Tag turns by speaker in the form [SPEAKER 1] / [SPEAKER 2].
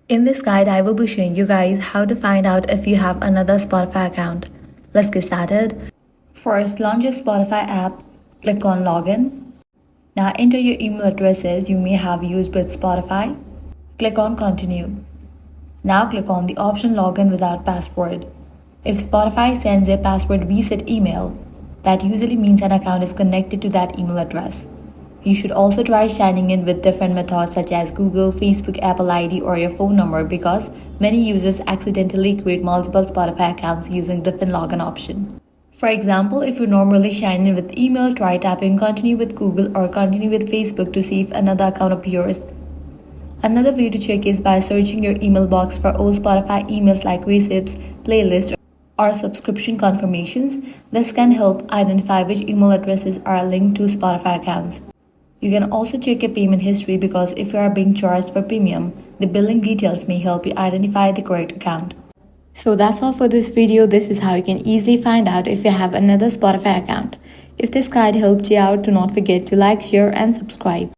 [SPEAKER 1] In this guide, I will be showing you guys how to find out if you have another Spotify account. Let's get started. First, launch your Spotify app, click on Login. Now enter your email addresses you may have used with Spotify. Click on Continue. Now click on the option Login without password. If Spotify sends a password reset email, that usually means an account is connected to that email address. You should also try signing in with different methods such as Google, Facebook, Apple ID, or your phone number because many users accidentally create multiple Spotify accounts using different login options. For example, if you normally sign in with email, try tapping continue with Google or continue with Facebook to see if another account appears. Another way to check is by searching your email box for old Spotify emails like receipts, playlists, or subscription confirmations. This can help identify which email addresses are linked to Spotify accounts. You can also check your payment history because if you are being charged for premium, the billing details may help you identify the correct account. So that's all for this video. This is how you can easily find out if you have another Spotify account. If this guide helped you out, do not forget to like, share, and subscribe.